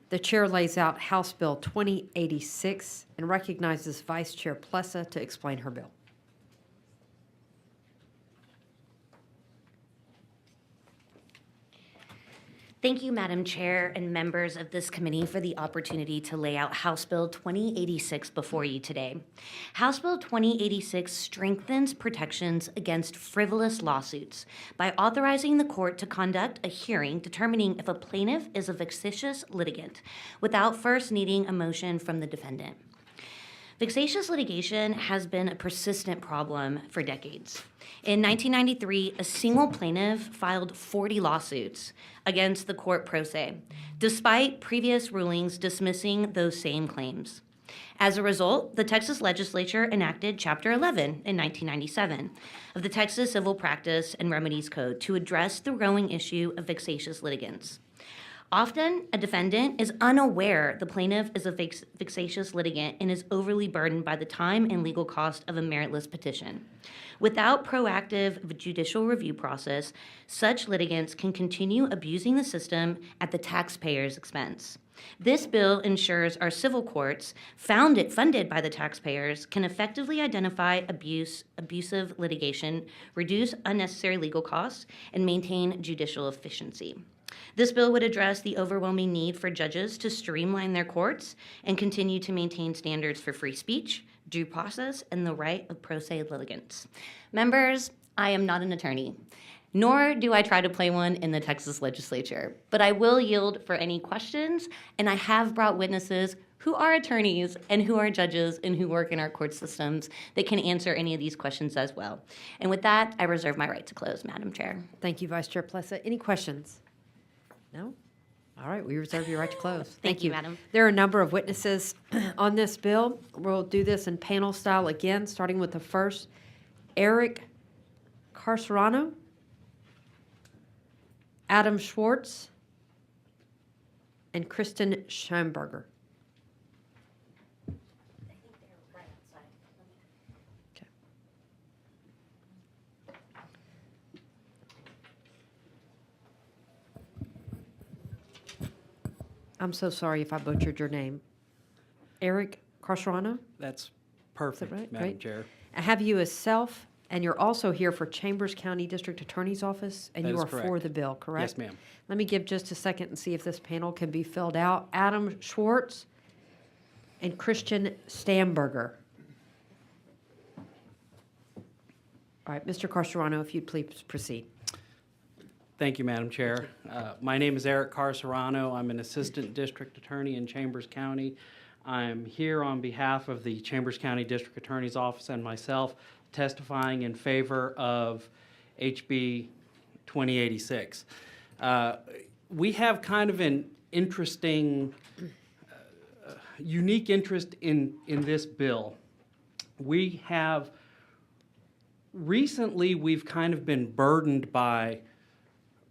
The chair lays out House Bill 2086 and recognizes Vice Chair Plessa to explain her bill. Thank you, Madam Chair and members of this committee for the opportunity to lay out House Bill 2086 before you today. House Bill 2086 strengthens protections against frivolous lawsuits by authorizing the court to conduct a hearing determining if a plaintiff is a vexatious litigant without first needing a motion from the defendant. Vexatious litigation has been a persistent problem for decades. In 1993, a single plaintiff filed 40 lawsuits against the court pro se, despite previous rulings dismissing those same claims. As a result, the Texas legislature enacted Chapter 11 in 1997 of the Texas Civil Practice and Remedies Code to address the growing issue of vexatious litigants. Often, a defendant is unaware the plaintiff is a vexatious litigant and is overly burdened by the time and legal cost of a meritless petition. Without proactive judicial review process, such litigants can continue abusing the system at the taxpayer's expense. This bill ensures our civil courts, funded by the taxpayers, can effectively identify abusive litigation, reduce unnecessary legal costs, and maintain judicial efficiency. This bill would address the overwhelming need for judges to streamline their courts and continue to maintain standards for free speech, due process, and the right of pro se litigants. Members, I am not an attorney, nor do I try to play one in the Texas legislature, but I will yield for any questions, and I have brought witnesses who are attorneys and who are judges and who work in our court systems that can answer any of these questions as well. And with that, I reserve my right to close, Madam Chair. Thank you, Vice Chair Plessa. Any questions? No? All right, we reserve your right to close. Thank you, Madam. There are a number of witnesses on this bill. We'll do this in panel style again, starting with the first, Eric Carcerano, Adam Schwartz, and Kristen Scheinberger. Okay. I'm so sorry if I butchered your name. Eric Carcerano? That's perfect, right? Madam Great. Chair. I have you as self, and you're also here for Chambers County District Attorney's Office, and That you is are for correct. the bill, correct? Yes, ma'am. Let me give just a second and see if this panel can be filled out. Adam Schwartz and Christian Stamberger. All right, Mr. Carcerano, if you'd please proceed. Thank you, Madam Chair. My name is Eric Carcerano. I'm an Assistant District Attorney in Chambers County. I'm here on behalf of the Chambers County District Attorney's Office and myself testifying in favor of HB 2086. We have kind of an interesting, unique interest in this bill. We have, recently we've kind of been burdened by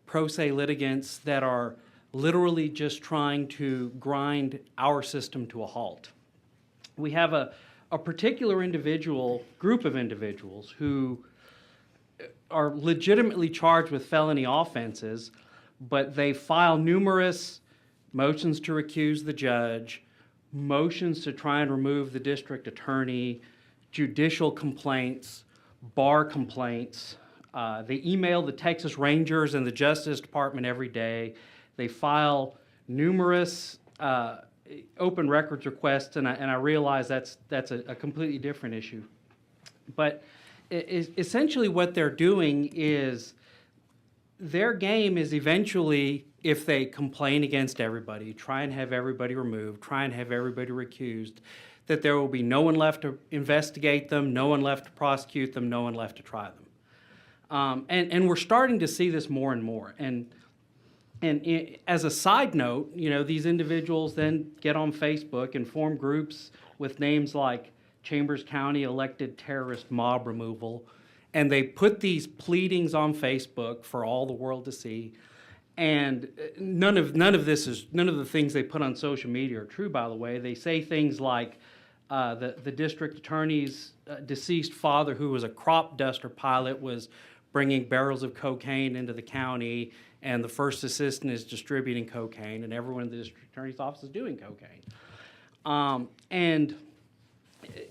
pro se litigants that are literally just trying to grind our system to a halt. We have a particular group of individuals who are legitimately charged with felony offenses, but they file numerous motions to recuse the judge, motions to try and remove the district attorney, judicial complaints, bar complaints. They email the Texas Rangers and the Justice Department every day. They file numerous open records requests, and I realize that's a completely different issue. But essentially what they're doing is their game is eventually, if they complain against everybody, try and have everybody removed, try and have everybody recused, that there will be no one left to investigate them, no one left to prosecute them, no one left to try them. And we're starting to see this more and more. And as a side note, you know, these individuals then get on Facebook and form groups with names like Chambers County Elected Terrorist Mob Removal, and they put these pleadings on Facebook for all the world to see. And none of the things they put on social media are true, by the way. They say things like the district attorney's deceased father, who was a crop duster pilot, was bringing barrels of cocaine into the county, and the first assistant is distributing cocaine, and everyone in the district attorney's office is doing cocaine.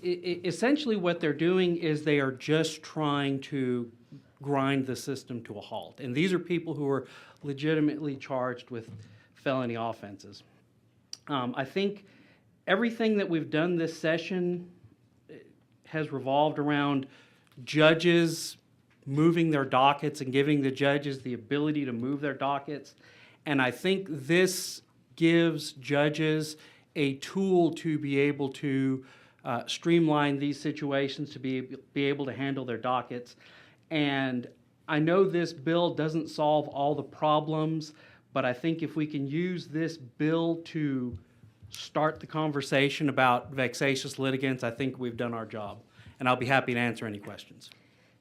Essentially what they're doing is they are just trying to grind the system to a halt. And these are people who are legitimately charged with felony offenses. I think everything that we've done this session has revolved around judges moving their dockets and giving the judges the ability to move their dockets. And I think this gives judges a tool to be able to streamline these situations, to be able to handle their dockets. And I know this bill doesn't solve all the problems, but I think if we can use this bill to start the conversation about vexatious litigants, I think we've done our job. And I'll be happy to answer any questions.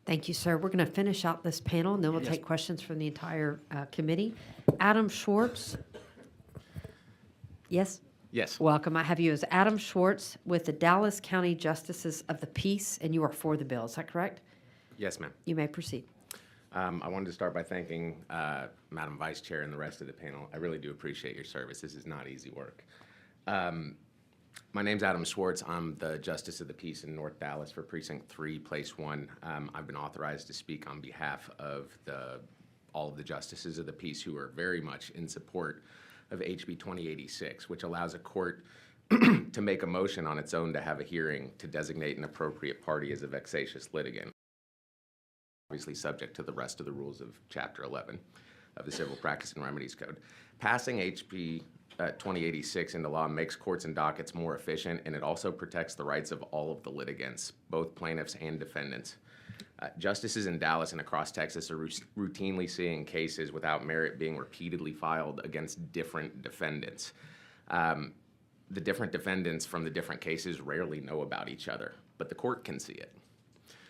Thank you, sir. We're going to finish out this panel, and then we'll Yes. take questions from the entire committee. Adam Schwartz. Yes? Yes. Welcome. I have you as Adam Schwartz with the Dallas County Justices of the Peace, and you are for the bill. Is that correct? Yes, ma'am. You may proceed. I wanted to start by thanking Madam Vice Chair and the rest of the panel. I really do appreciate your service. This is not easy work. My name's Adam Schwartz. I'm the Justice of the Peace in North Dallas for Precinct 3, Place 1. I've been authorized to speak on behalf of all of the Justices of the Peace who are very much in support of HB 2086, which allows a court to make a motion on its own to have a hearing to designate an appropriate party as a vexatious litigant, obviously subject to the rest of the rules of Chapter 11 of the Civil Practice and Remedies Code. Passing HB 2086 into law makes courts and dockets more efficient, and it also protects the rights of all of the litigants, both plaintiffs and defendants. Justices in Dallas and across Texas are routinely seeing cases without merit being repeatedly filed against different defendants. The different defendants from the different cases rarely know about each other, but the court can see it.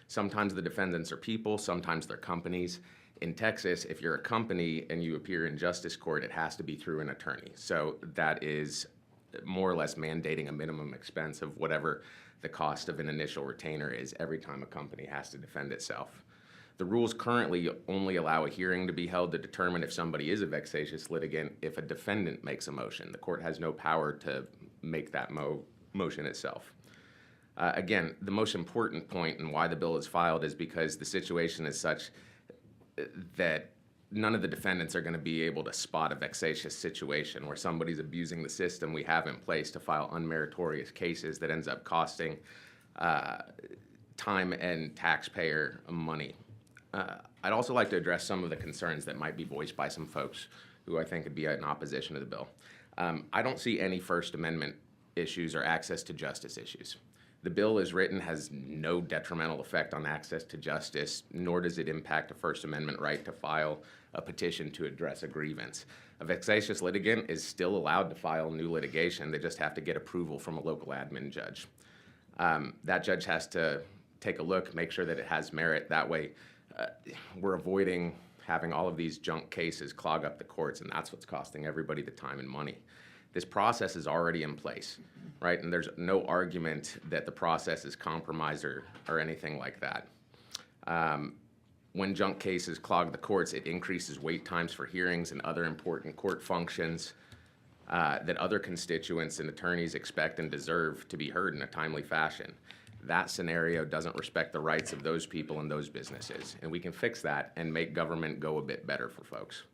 Sometimes the defendants are people, sometimes they're companies. In Texas, if you're a company and you appear in justice court, it has to be through an attorney. So that is more or less mandating a minimum expense of whatever the cost of an initial retainer is every time a company has to defend itself. The rules currently only allow a hearing to be held to determine if somebody is a vexatious litigant if a defendant makes a motion. The court has no power to make that motion itself. Again, the most important point and why the bill is filed is because the situation is such that none of the defendants are going to be able to spot a vexatious situation where somebody's abusing the system we have in place to file unmeritorious cases that ends up costing time and taxpayer money. I'd also like to address some of the concerns that might be voiced by some folks who I think would be in opposition to the bill. I don't see any First Amendment issues or access to justice issues. The bill as written has no detrimental effect on access to justice, nor does it impact a First Amendment right to file a petition to address a grievance. A vexatious litigant is still allowed to file new litigation. They just have to get approval from a local admin judge. That judge has to take a look, make sure that it has merit. That way, we're avoiding having all of these junk cases clog up the courts, and that's what's costing everybody the time and money. This process is already in place, right? And there's no argument that the process is compromised or anything like that. When junk cases clog the courts, it increases wait times for hearings and other important court functions that other constituents and attorneys expect and deserve to be heard in a timely fashion. That scenario doesn't respect the rights of those people and those businesses, and we can fix that and make government go a bit better for folks.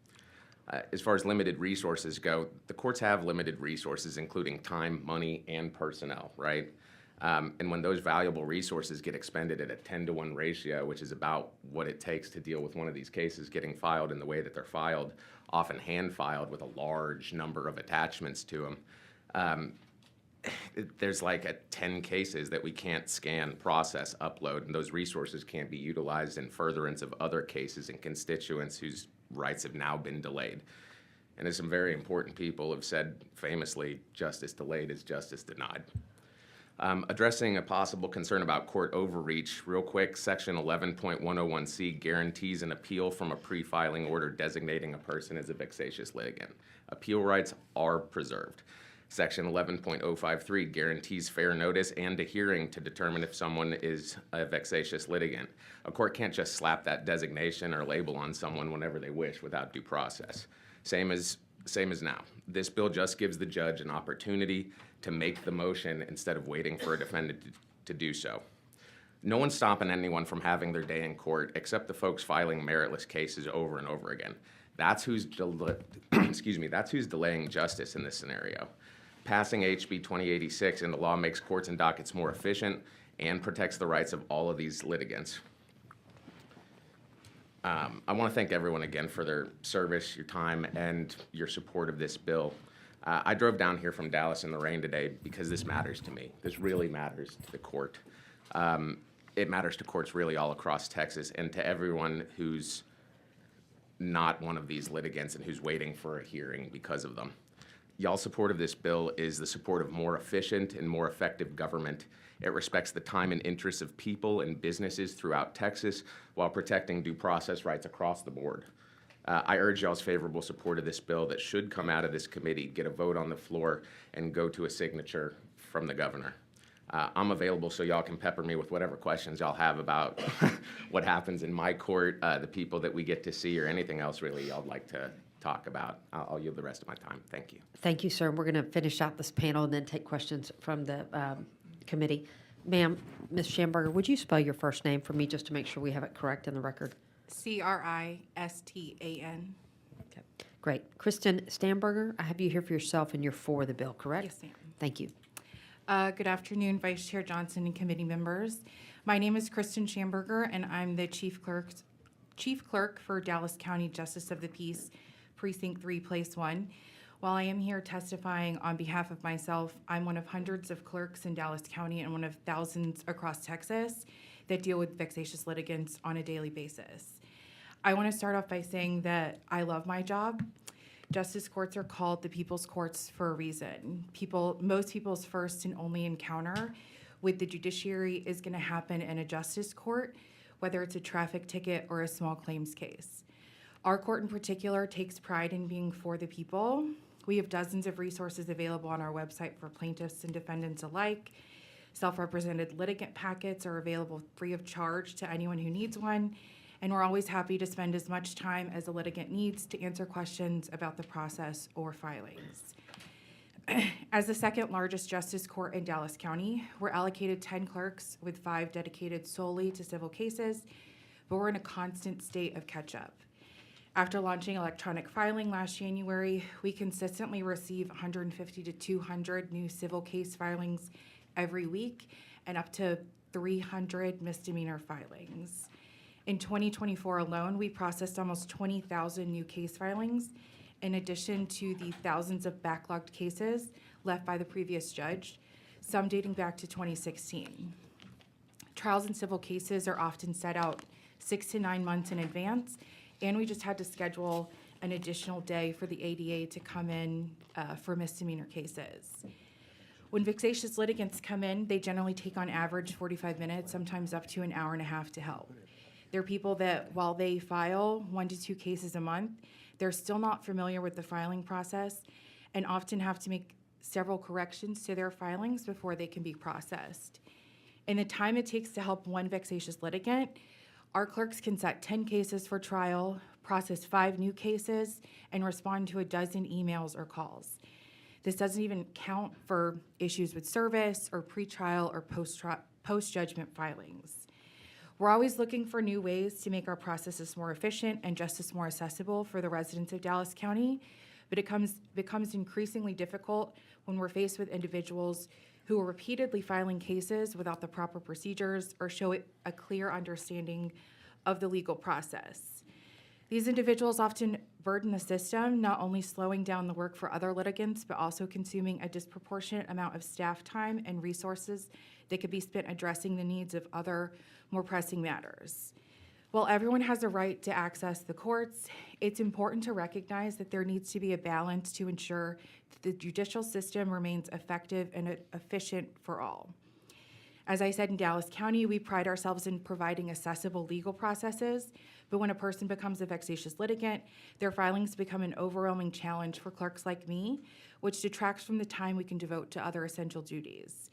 As far as limited resources go, the courts have limited resources, including time, money, and personnel, right? And when those valuable resources get expended at a 10-to-1 ratio, which is about what it takes to deal with one of these cases getting filed in the way that they're filed, often hand-filed with a large number of attachments to them, there's like 10 cases that we can't scan, process, upload, and those resources can't be utilized in furtherance of other cases and constituents whose rights have now been delayed. And as some very important people have said famously, justice delayed is justice denied. Addressing a possible concern about court overreach, real quick, Section 11.101C guarantees an appeal from a pre-filing order designating a person as a vexatious litigant. Appeal rights are preserved. Section 11.053 guarantees fair notice and a hearing to determine if someone is a vexatious litigant. A court can't just slap that designation or label on someone whenever they wish without due process. Same as now. This bill just gives the judge an opportunity to make the motion instead of waiting for a defendant to do so. No one's stopping anyone from having their day in court except the folks filing meritless cases over and over again. That's who's that's who's delaying justice in this scenario. Passing HB 2086 into law makes courts and dockets more efficient and protects the rights of all of these litigants. I want to thank everyone again for their service, your time, and your support of this bill. I drove down here from Dallas in the rain today because this matters to me. This really matters to the court. It matters to courts really all across Texas and to everyone who's not one of these litigants and who's waiting for a hearing because of them. Y'all's support of this bill is the support of more efficient and more effective government. It respects the time and interests of people and businesses throughout Texas while protecting due process rights across the board. I urge y'all's favorable support of this bill that should come out of this committee, get a vote on the floor, and go to a signature from the governor. I'm available so y'all can pepper me with whatever questions y'all have about what happens in my court, the people that we get to see, or anything else really y'all like to talk about. I'll yield the rest of my time. Thank you. Thank you, sir. We're going to finish out this panel and then take questions from the committee. Ma'am, Ms. Schamberger, would you spell your first name for me just to make sure we have it correct in the record? Christan. Okay, great. Kristen Stamberger, I have you here for yourself and you're for the bill, correct? Yes, ma'am. Thank you. Good afternoon, Vice Chair Johnson and committee members. My name is Kristen Schamberger, and I'm the Chief Clerk for Dallas County Justice of the Peace, Precinct 3, Place 1. While I am here testifying on behalf of myself, I'm one of hundreds of clerks in Dallas County and one of thousands across Texas that deal with vexatious litigants on a daily basis. I want to start off by saying that I love my job. Justice courts are called the people's courts for a reason. Most people's first and only encounter with the judiciary is going to happen in a justice court, whether it's a traffic ticket or a small claims case. Our court in particular takes pride in being for the people. We have dozens of resources available on our website for plaintiffs and defendants alike. Self-represented litigant packets are available free of charge to anyone who needs one. And we're always happy to spend as much time as a litigant needs to answer questions about the process or filings. As the second largest justice court in Dallas County, we're allocated 10 clerks with 5 dedicated solely to civil cases, but we're in a constant state of catch-up. After launching electronic filing last January, we consistently receive 150 to 200 new civil case filings every week and up to 300 misdemeanor filings. In 2024 alone, we processed almost 20,000 new case filings, in addition to the thousands of backlogged cases left by the previous judge, some dating back to 2016. Trials in civil cases are often set out 6 to 9 months in advance, and we just had to schedule an additional day for the ADA to come in for misdemeanor cases. When vexatious litigants come in, they generally take on average 45 minutes, sometimes up to an hour and a half to help. They're people that, while they file 1 to 2 cases a month, they're still not familiar with the filing process and often have to make several corrections to their filings before they can be processed. In the time it takes to help one vexatious litigant, our clerks can set 10 cases for trial, process 5 new cases, and respond to a dozen emails or calls. This doesn't even count for issues with service or pretrial or post-judgment filings. We're always looking for new ways to make our processes more efficient and justice more accessible for the residents of Dallas County, but it becomes increasingly difficult when we're faced with individuals who are repeatedly filing cases without the proper procedures or show a clear understanding of the legal process. These individuals often burden the system, not only slowing down the work for other litigants, but also consuming a disproportionate amount of staff time and resources that could be spent addressing the needs of other, more pressing matters. While everyone has a right to access the courts, it's important to recognize that there needs to be a balance to ensure that the judicial system remains effective and efficient for all. As I said, in Dallas County, we pride ourselves in providing accessible legal processes, but when a person becomes a vexatious litigant, their filings become an overwhelming challenge for clerks like me, which detracts from the time we can devote to other essential duties.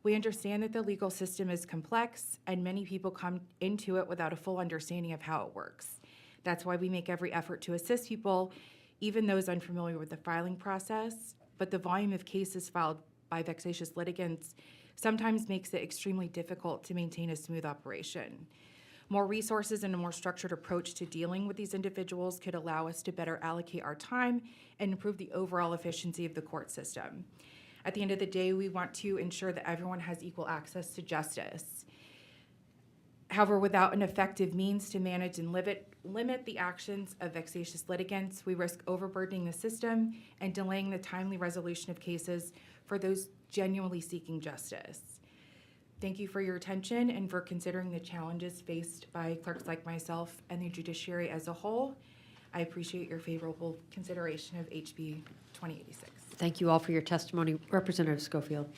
We understand that the legal system is complex, and many people come into it without a full understanding of how it works. That's why we make every effort to assist people, even those unfamiliar with the filing process. But the volume of cases filed by vexatious litigants sometimes makes it extremely difficult to maintain a smooth operation. More resources and a more structured approach to dealing with these individuals could allow us to better allocate our time and improve the overall efficiency of the court system. At the end of the day, we want to ensure that everyone has equal access to justice. However, without an effective means to manage and limit the actions of vexatious litigants, we risk overburdening the system and delaying the timely resolution of cases for those genuinely seeking justice. Thank you for your attention and for considering the challenges faced by clerks like myself and the judiciary as a whole. I appreciate your favorable consideration of HB 2086. Thank you all for your testimony. Representative Schofield.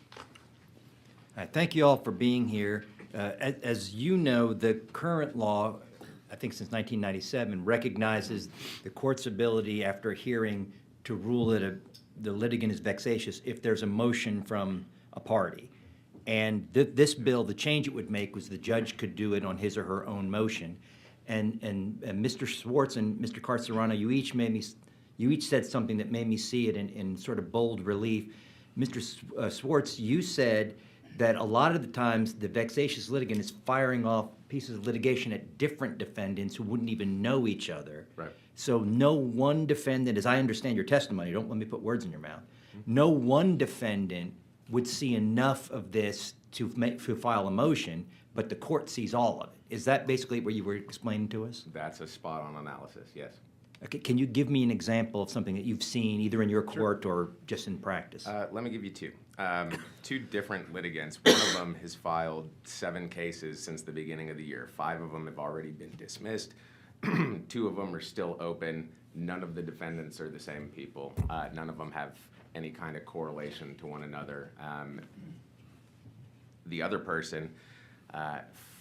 Thank you all for being here. As you know, the current law, I think since 1997, recognizes the court's ability after a hearing to rule that the litigant is vexatious if there's a motion from a party. And this bill, the change it would make was the judge could do it on his or her own motion. And Mr. Schwartz and Mr. Carcerano, you each said something that made me see it in sort of bold relief. Mr. Schwartz, you said that a lot of the times the vexatious litigant is firing off pieces of litigation at different defendants who wouldn't even know each other. Right. So no one defendant, as I understand your testimony, don't let me put words in your mouth, no one defendant would see enough of this to file a motion, but the court sees all of it. Is that basically what you were explaining to us? That's a spot-on analysis, yes. Okay, can you give me an example of something that you've seen either in your court or just in practice? Let me give you two. Two different litigants. One of them has filed 7 cases since the beginning of the year. 5 of them have already been dismissed. 2 of them are still open. None of the defendants are the same people. None of them have any kind of correlation to one another. The other person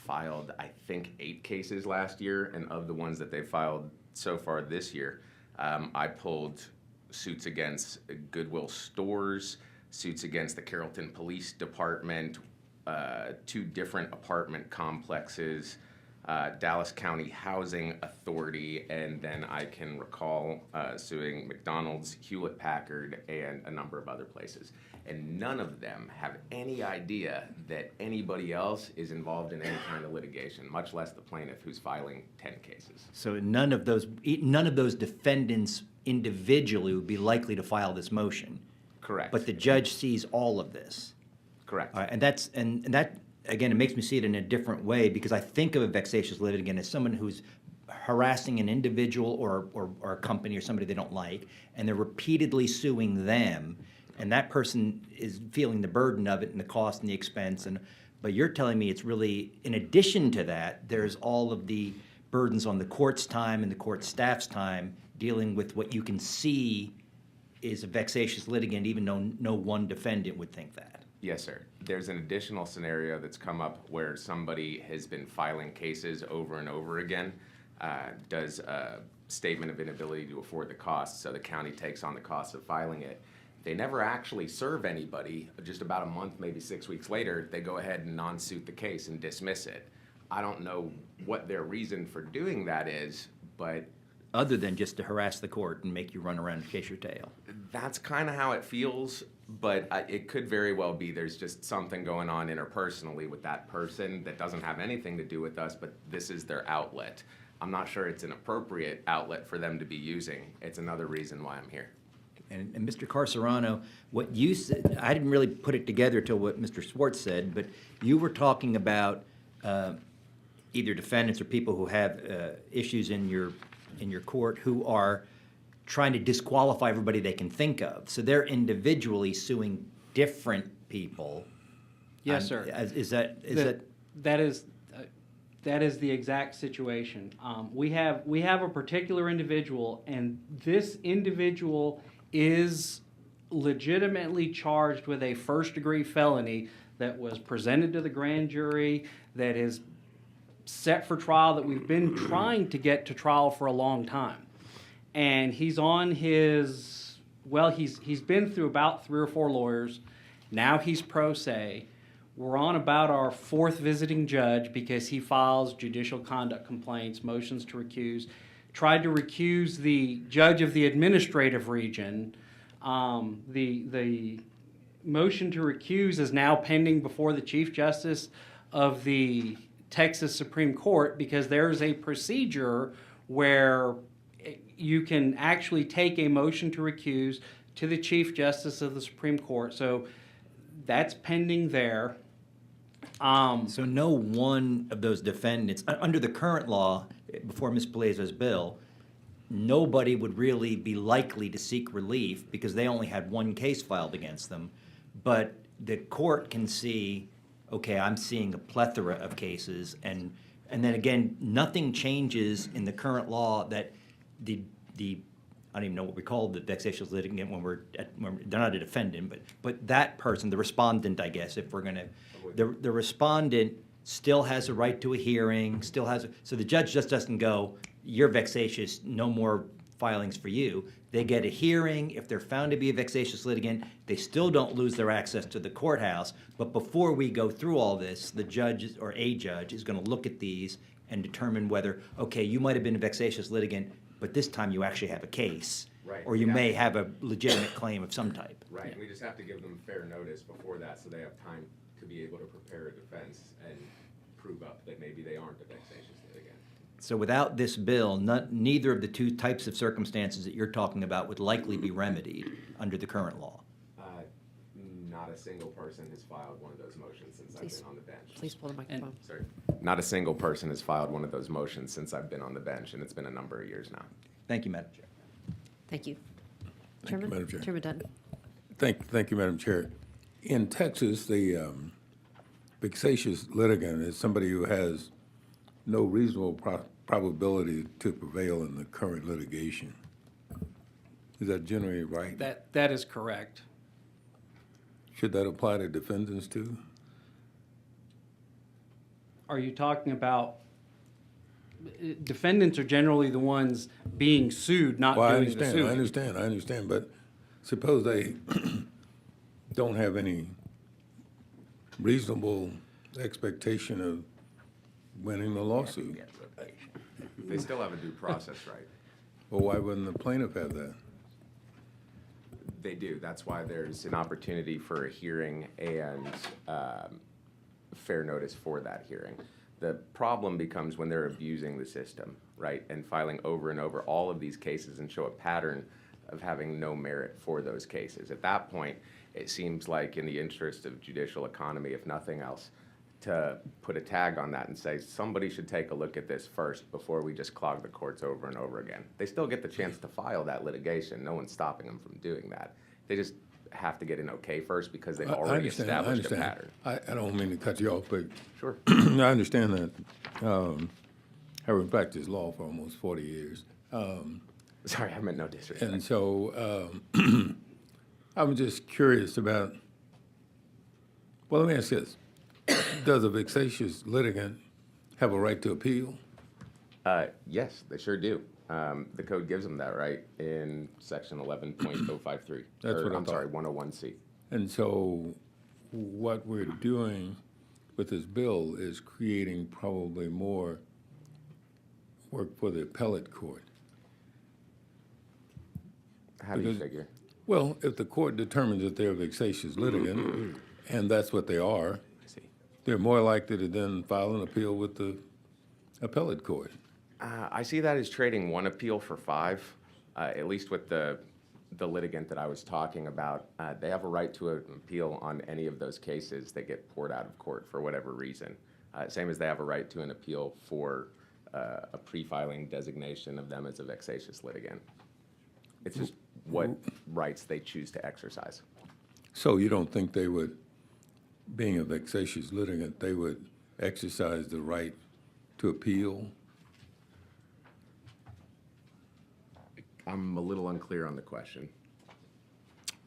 filed, I think, 8 cases last year, and of the ones that they filed so far this year, I pulled suits against Goodwill Stores, suits against the Carrollton Police Department, 2 different apartment complexes, Dallas County Housing Authority, and then I can recall suing McDonald's, Hewlett-Packard, and a number of other places. And none of them have any idea that anybody else is involved in any kind of litigation, much less the plaintiff who's filing 10 cases. So none of those defendants individually would be likely to file this motion. Correct. But the judge sees all of this. Correct. All right, and that again, it makes me see it in a different way because I think of a vexatious litigant as someone who's harassing an individual or a company or somebody they don't like, and they're repeatedly suing them, and that person is feeling the burden of it and the cost and the expense. But you're telling me it's really, in addition to that, there's all of the burdens on the court's time and the court staff's time dealing with what you can see is a vexatious litigant, even though no one defendant would think that. Yes, sir. There's an additional scenario that's come up where somebody has been filing cases over and over again, does a statement of inability to afford the costs, so the county takes on the cost of filing it. They never actually serve anybody. Just about a month, maybe 6 weeks later, they go ahead and non-suit the case and dismiss it. I don't know what their reason for doing that is, but Other than just to harass the court and make you run around and chase your tail. that's kind of how it feels, but it could very well be there's just something going on interpersonally with that person that doesn't have anything to do with us, but this is their outlet. I'm not sure it's an appropriate outlet for them to be using. It's another reason why I'm here. And Mr. Carcerano, what you said, I didn't really put it together till what Mr. Schwartz said, but you were talking about either defendants or people who have issues in your court who are trying to disqualify everybody they can think of. So they're individually suing different people. Yes, sir. That is the exact situation. We have a particular individual, and this individual is legitimately charged with a first-degree felony that was presented to the grand jury, that is set for trial, that we've been trying to get to trial for a long time. And he's on his well, he's been through about 3 or 4 lawyers. Now he's pro se. We're on about our 4th visiting judge because he files judicial conduct complaints, motions to recuse, tried to recuse the judge of the administrative region. The motion to recuse is now pending before the Chief Justice of the Texas Supreme Court because there's a procedure where you can actually take a motion to recuse to the Chief Justice of the Supreme Court. So that's pending there. So no one of those defendants, under the current law, before Ms. Palazo's bill, nobody would really be likely to seek relief because they only had one case filed against them. But the court can see, okay, I'm seeing a plethora of cases, and then again, nothing changes in the current law that the I don't even know what we call the vexatious litigant when they're not a defendant, but that person, the respondent, I guess, if we're gonna, the respondent still has a right to a hearing, so the judge just doesn't go, you're vexatious, no more filings for you. They get a hearing. If they're found to be a vexatious litigant, they still don't lose their access to the courthouse. But before we go through all this, the judge or a judge is gonna look at these and determine whether, okay, you might have been a vexatious litigant, but this time you actually have a case. Right. Or you may have a legitimate claim of some type. Right, and we just have to give them fair notice before that so they have time to be able to prepare a defense and prove up that maybe they aren't a vexatious litigant. So without this bill, neither of the two types of circumstances that you're talking about would likely be remedied under the current law. Not a single person has filed one of those motions since I've been on the bench. Please pull the microphone. Sorry. Not a single person has filed one of those motions since I've been on the bench, and it's been a number of years now. Thank you, Madam Chair. Thank you. Thank you, Chairman? Madam Chair. Chairman Dutton. Thank you, Madam Chair. In Texas, the vexatious litigant is somebody who has no reasonable probability to prevail in the current litigation. Is that generally right? That is correct. Should that apply to defendants too? Are you talking about, defendants are generally the ones being sued, not Well, doing the suing. I understand, but suppose they don't have any reasonable expectation of winning the lawsuit. They still have a due process right. Well, why wouldn't the plaintiff have that? They do. That's why there's an opportunity for a hearing and fair notice for that hearing. The problem becomes when they're abusing the system, right, and filing over and over all of these cases and show a pattern of having no merit for those cases. At that point, it seems like in the interest of judicial economy, if nothing else, to put a tag on that and say somebody should take a look at this first before we just clog the courts over and over again. They still get the chance to file that litigation. No one's stopping them from doing that. They just have to get an okay first because they've already established a pattern. I don't mean to cut you off, but Sure. I understand that. Having practiced law for almost 40 years. Sorry, I meant no disrespect. And so I'm just curious about, well, let me ask this. Does a vexatious litigant have a right to appeal? Yes, they sure do. The code gives them that right in section 11.053. That's what I I'm sorry, thought. 101C. And so what we're doing with this bill is creating probably more work for the appellate court. How do you Because- figure? Well, if the court determines that they're a vexatious litigant, and that's what they are, I see. they're more likely to then file an appeal with the appellate court. I see that as trading one appeal for 5, at least with the litigant that I was talking about. They have a right to an appeal on any of those cases that get poured out of court for whatever reason. Same as they have a right to an appeal for a pre-filing designation of them as a vexatious litigant. It's just what rights they choose to exercise. So you don't think they would, being a vexatious litigant, they would exercise the right to appeal? I'm a little unclear on the question.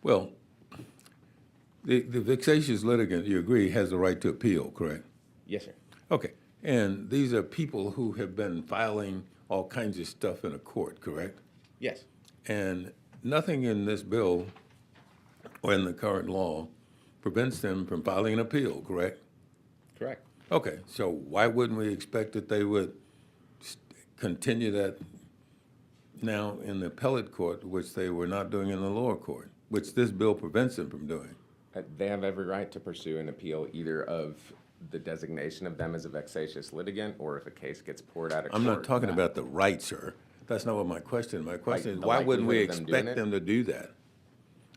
Well, the vexatious litigant, you agree, has the right to appeal, correct? Yes, sir. Okay, and these are people who have been filing all kinds of stuff in a court, correct? Yes. And nothing in this bill or in the current law prevents them from filing an appeal, correct? Correct. Okay, so why wouldn't we expect that they would continue that now in the appellate court, which they were not doing in the lower court, which this bill prevents them from doing? They have every right to pursue an appeal either of the designation of them as a vexatious litigant, or if a case gets poured out of court. I'm not talking about the right, sir. That's not what my question is. My question is, the why wouldn't we likelihood of them doing expect it? them to do that?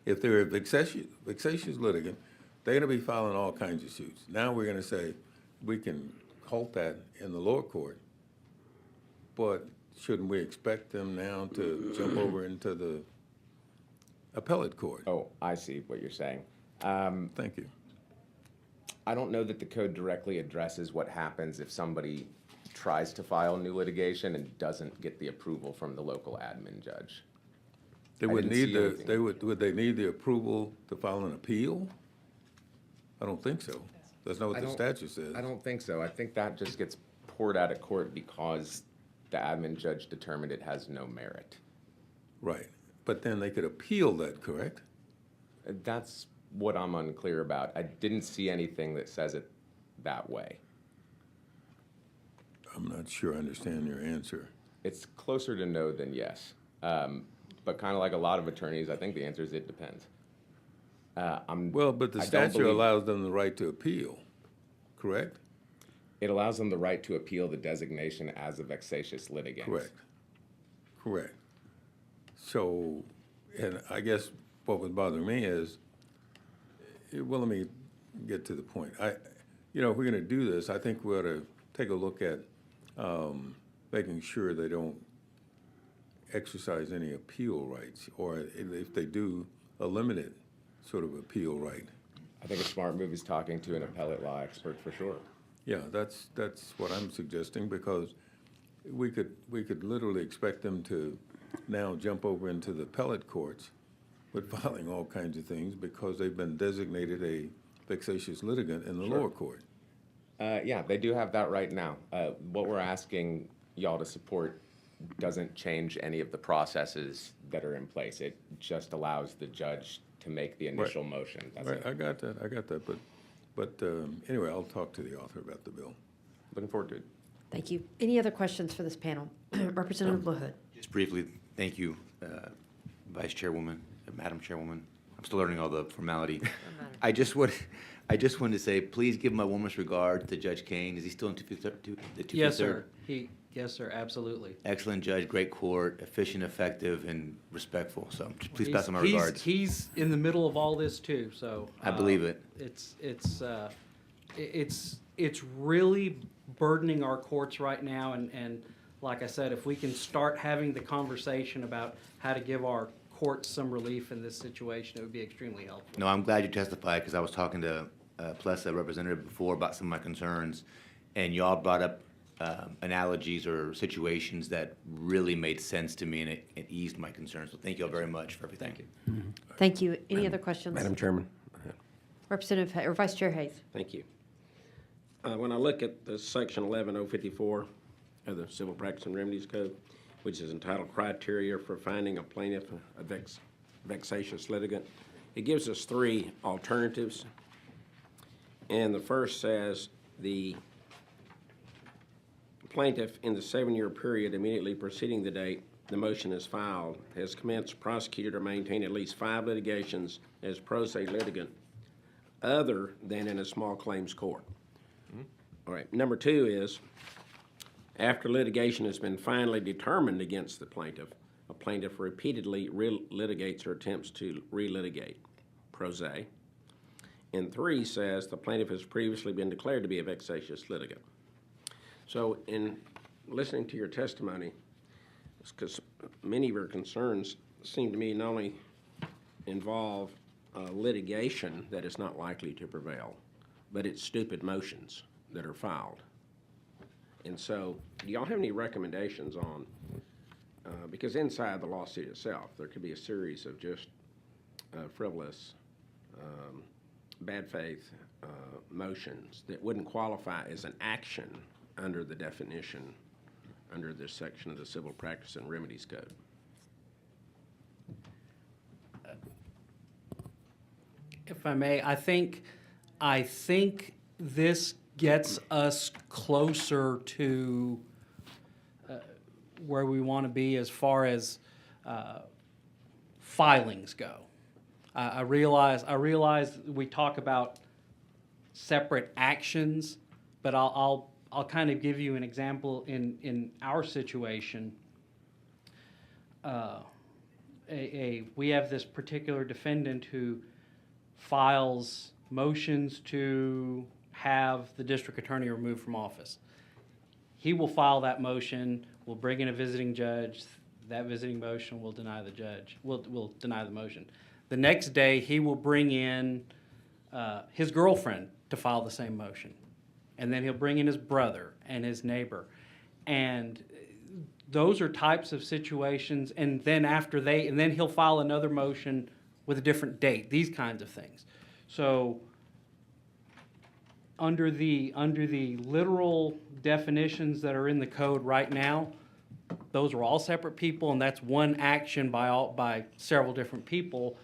If they're a vexatious litigant, they're gonna be filing all kinds of suits. Now we're gonna say, we can halt that in the lower court, but shouldn't we expect them now to jump over into the appellate court? Oh, I see what you're saying. Thank you. I don't know that the code directly addresses what happens if somebody tries to file new litigation and doesn't get the approval from the local admin judge. They I would didn't need see the, anything. would they need the approval to file an appeal? I don't think so. That's not what the statute says. I don't think so. I think that just gets poured out of court because the admin judge determined it has no merit. Right, but then they could appeal that, correct? That's what I'm unclear about. I didn't see anything that says it that way. I'm not sure I understand your answer. It's closer to no than yes. But kind of like a lot of attorneys, I think the answer is it depends. Well, but the I don't statute believe- allows them the right to appeal, correct? It allows them the right to appeal the designation as a vexatious litigant. Correct. Correct. So, and I guess what was bothering me is, well, let me get to the point. If we're gonna do this, I think we ought to take a look at, making sure they don't exercise any appeal rights, or if they do, a limited sort of appeal right. I think a smart move is talking to an appellate law expert for sure. Yeah, that's what I'm suggesting, because we could literally expect them to now jump over into the appellate courts with filing all kinds of things because they've been designated a vexatious litigant in the lower court. Yeah, they do have that right now. What we're asking y'all to support doesn't change any of the processes that are in place. It just allows the judge to make the initial motion. That's Right, it. I got that, but anyway, I'll talk to the author about the bill. Looking forward to it. Thank you. Any other questions for this panel? Representative LaHood. Just briefly, thank you, Vice Chairwoman, Madam Chairwoman. I'm still learning all the formality. I just wanted to say, please give my warmest regard to Judge Kane. Is he still in the 253rd? Yes, sir. Yes, sir, absolutely. Excellent judge, great court, efficient, effective, and respectful. So just please pass on my He's- regards. He's in the middle of all this too, so. I believe it. It's really burdening our courts right now, and like I said, if we can start having the conversation about how to give our courts some relief in this situation, it would be extremely helpful. No, I'm glad you testified because I was talking to Plessa representative before about some of my concerns, and y'all brought up analogies or situations that really made sense to me, and it eased my concerns. So thank you all very much for everything. Thank you. Thank you. Any other questions? Madam Chairman, Representative, or Vice Chair Hayes. thank you. When I look at the section 11054 of the Civil Practice and Remedies Code, which is entitled Criteria for Finding a Plaintiff a Vexatious Litigant, it gives us three alternatives. And the first says the plaintiff, in the 7-year period immediately preceding the date the motion is filed, has commenced, prosecuted, or maintained at least 5 litigations as pro se litigant other than in a small claims court. All right, number 2 is, after litigation has been finally determined against the plaintiff, a plaintiff repeatedly litigates or attempts to relitigate, pro se. And 3 says the plaintiff has previously been declared to be a vexatious litigant. So in listening to your testimony, because many of your concerns seem to me not only involve litigation that is not likely to prevail, but it's stupid motions that are filed. And so, do y'all have any recommendations on, because inside the lawsuit itself, there could be a series of just frivolous, bad faith motions that wouldn't qualify as an action under the definition, under this section of the Civil Practice and Remedies Code. If I may, I think this gets us closer to where we want to be as far as filings go. I realize we talk about separate actions, but I'll kind of give you an example in our situation. We have this particular defendant who files motions to have the district attorney removed from office. He will file that motion, will bring in a visiting judge. That visiting motion will deny the judge, will deny the motion. The next day, he will bring in his girlfriend to file the same motion. And then he'll bring in his brother and his neighbor. And those are types of situations, and then then he'll file another motion with a different date, these kinds of things. So under the literal definitions that are in the code right now, those are all separate people, and that's one action by several different people.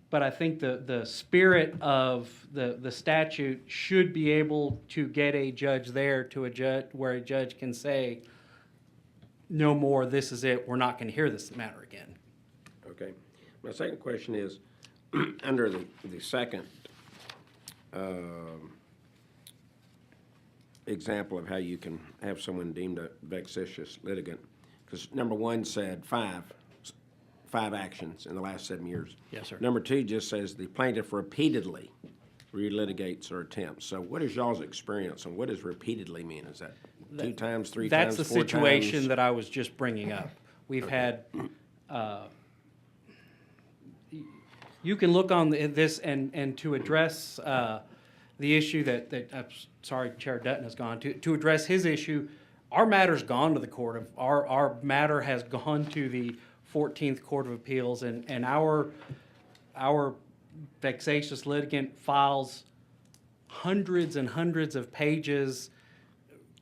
But I think the spirit of the statute should be able to get a judge there to a judge where a judge can say, no more, this is it, we're not going to hear this matter again. Okay. My second question is, under the second example of how you can have someone deemed a vexatious litigant, because number one said five actions in the last 7 years. Yes, sir. Number two just says the plaintiff repeatedly relitigates or attempts. So what is y'all's experience on what does repeatedly mean? Is that 2 times, 3 times, 4 That's times? the situation that I was just bringing up. We've had, you can look on this and to address the issue that I'm sorry, Chair Dutton has gone to address his issue. Our matter's gone to the court. Our matter has gone to the 14th Court of Appeals, and our vexatious litigant files hundreds and hundreds of pages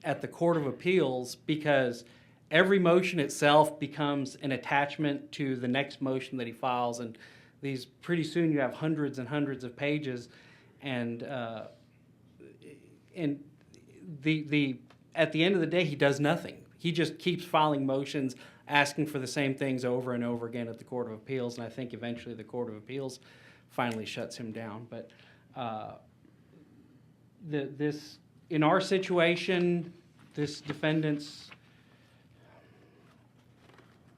at the Court of Appeals because every motion itself becomes an attachment to the next motion that he files, and these pretty soon you have hundreds and hundreds of pages, and the at the end of the day he does nothing. He just keeps filing motions asking for the same things over and over again at the Court of Appeals, and I think eventually the Court of Appeals finally shuts him down. But this in our situation, this defendant's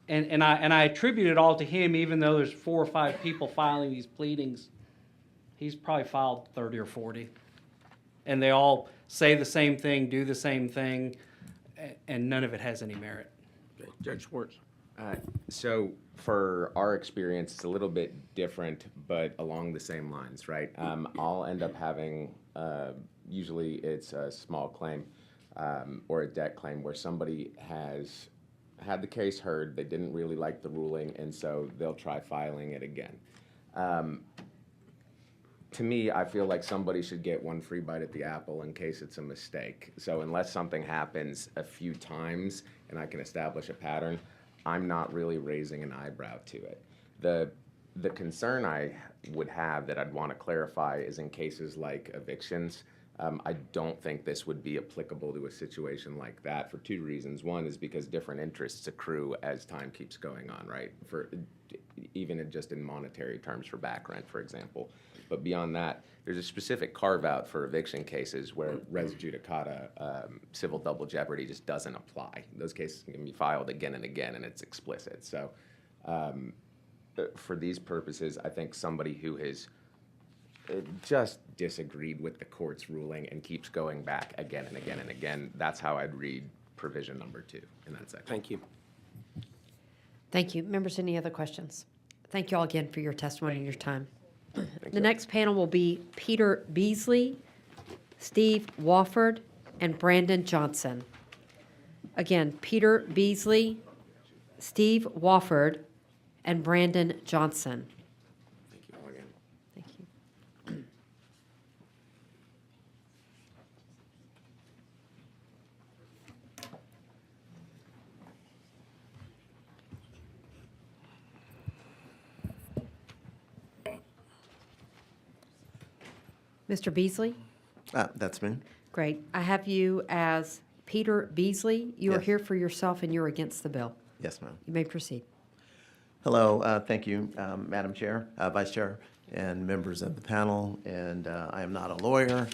and I attribute it all to him, even though there's 4 or 5 people filing these pleadings. He's probably filed 30 or 40, and they all say the same thing, do the same thing, and none of it has any merit. Okay. Judge Schwartz. So for our experience, it's a little bit different, but along the same lines, right? I'll end up having, usually it's a small claim or a debt claim where somebody has had the case heard, they didn't really like the ruling, and so they'll try filing it again. To me, I feel like somebody should get one free bite at the apple in case it's a mistake. So unless something happens a few times and I can establish a pattern, I'm not really raising an eyebrow to it. The concern I would have that I'd want to clarify is in cases like evictions. I don't think this would be applicable to a situation like that for 2 reasons. One is because different interests accrue as time keeps going on, right? For even just in monetary terms for back rent, for example. But beyond that, there's a specific carve-out for eviction cases where res judicata, civil double jeopardy just doesn't apply. Those cases can be filed again and again, and it's explicit. So for these purposes, I think somebody who has just disagreed with the court's ruling and keeps going back again and again and again, that's how I'd read provision number 2 in that section. Thank you. Thank you. Members, any other questions? Thank you all again for your testimony and your time. The next panel will be Peter Beasley, Steve Wofford, and Brandon Johnson. Again, Peter Beasley, Steve Wofford, and Brandon Johnson. Thank you all again. Thank you. Mr. Beasley? That's me. Great. I have you as Peter Beasley. You are Yes. here for yourself and you're against the bill. Yes, ma'am. You may proceed. Hello, thank you, Madam Chair, Vice Chair, and members of the panel. And I am not a lawyer,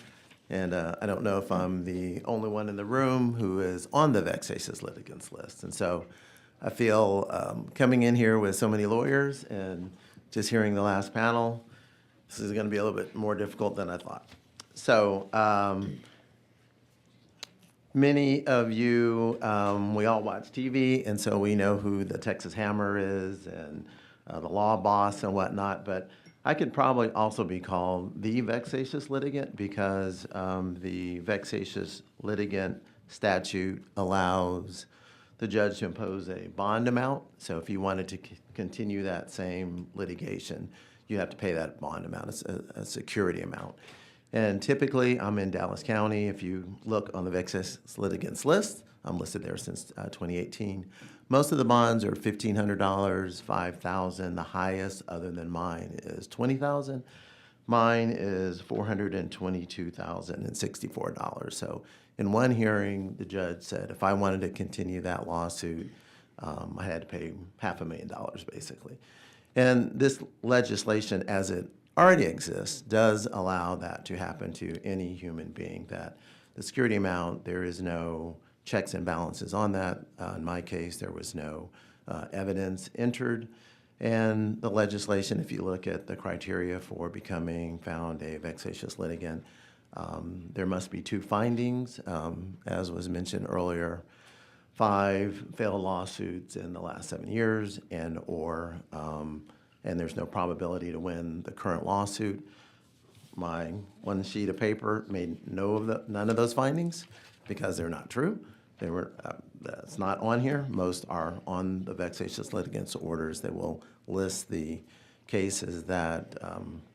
and I don't know if I'm the only one in the room who is on the vexatious litigants list. And so I feel coming in here with so many lawyers and just hearing the last panel, this is going to be a little bit more difficult than I thought. So many of you, we all watch TV, and so we know who the Texas Hammer is and the law boss and whatnot, but I could probably also be called the vexatious litigant because the vexatious litigant statute allows the judge to impose a bond amount. So if you wanted to continue that same litigation, you have to pay that bond amount. It's a security amount. And typically, I'm in Dallas County. If you look on the vexatious litigants list, I'm listed there since 2018. Most of the bonds are $1,500, $5,000. The highest, other than mine, is $20,000. Mine is $422,064. So in one hearing, the judge said if I wanted to continue that lawsuit, I had to pay $500,000 basically. And this legislation, as it already exists, does allow that to happen to any human being, that the security amount, there is no checks and balances on that. In my case, there was no evidence entered. And the legislation, if you look at the criteria for becoming found a vexatious litigant, there must be 2 findings, as was mentioned earlier, 5 failed lawsuits in the last 7 years, and there's no probability to win the current lawsuit. My one sheet of paper made none of those findings because they're not true. They were, that's not on here. Most are on the vexatious litigants orders. They will list the cases that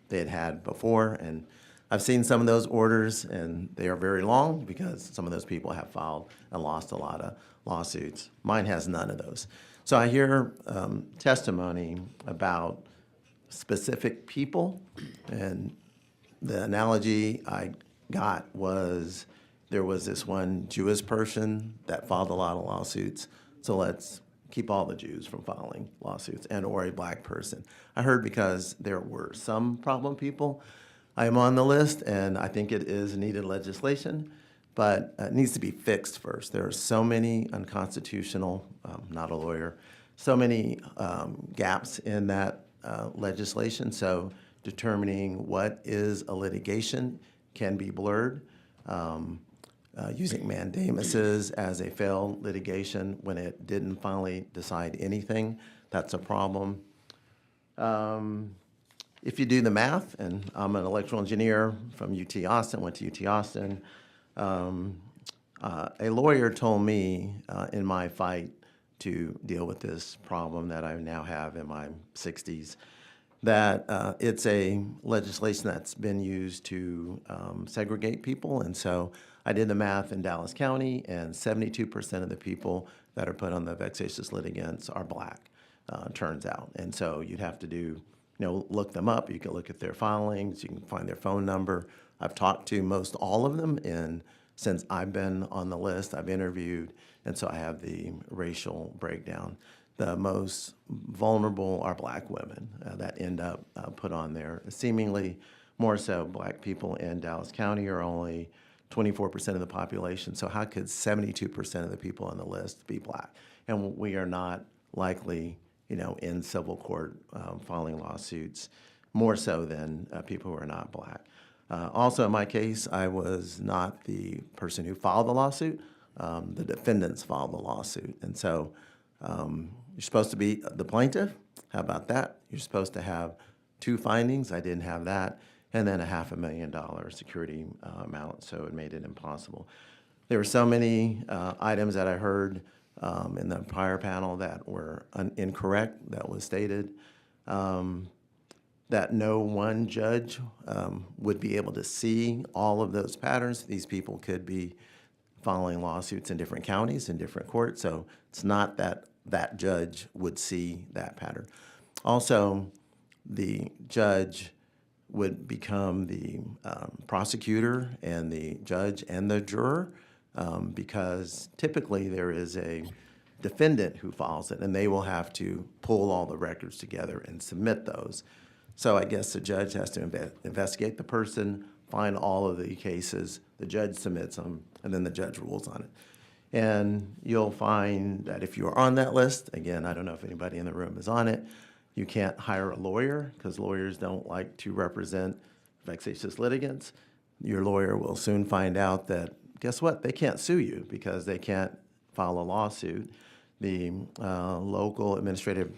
they had before, and I've seen some of those orders, and they are very long because some of those people have filed and lost a lot of lawsuits. Mine has none of those. So I hear testimony about specific people, and the analogy I got was there was this one Jewish person that filed a lot of lawsuits, so let's keep all the Jews from filing lawsuits, and or a black person. I heard because there were some problem people. I am on the list, and I think it is needed legislation, but it needs to be fixed first. There are so many unconstitutional, not a lawyer, so many gaps in that legislation, so determining what is a litigation can be blurred. Using mandamuses as a failed litigation when it didn't finally decide anything, that's a problem. If you do the math, and I'm an electrical engineer from UT Austin, went to UT Austin, a lawyer told me in my fight to deal with this problem that I now have in my 60s, that it's a legislation that's been used to segregate people. And so I did the math in Dallas County, and 72% of the people that are put on the vexatious litigants are black, turns out. And so you'd have to look them up. You can look at their filings. You can find their phone number. I've talked to most all of them, and since I've been on the list, I've interviewed, and so I have the racial breakdown. The most vulnerable are black women that end up put on there. Seemingly more so, black people in Dallas County are only 24% of the population, so how could 72% of the people on the list be black? And we are not likely, in civil court filing lawsuits, more so than people who are not black. Also, in my case, I was not the person who filed the lawsuit. The defendants filed the lawsuit. And so you're supposed to be the plaintiff. How about that? You're supposed to have 2 findings. I didn't have that. And then a $500,000 security amount, so it made it impossible. There were so many items that I heard in the prior panel that were incorrect, that was stated, that no one judge would be able to see all of those patterns. These people could be filing lawsuits in different counties, in different courts, so it's not that that judge would see that pattern. Also, the judge would become the prosecutor and the judge and the juror, because typically there is a defendant who files it, and they will have to pull all the records together and submit those. So I guess the judge has to investigate the person, find all of the cases, the judge submits them, and then the judge rules on it. And you'll find that if you're on that list, again, I don't know if anybody in the room is on it, you can't hire a lawyer because lawyers don't like to represent vexatious litigants. Your lawyer will soon find out that, guess what, they can't sue you because they can't file a lawsuit. The local administrative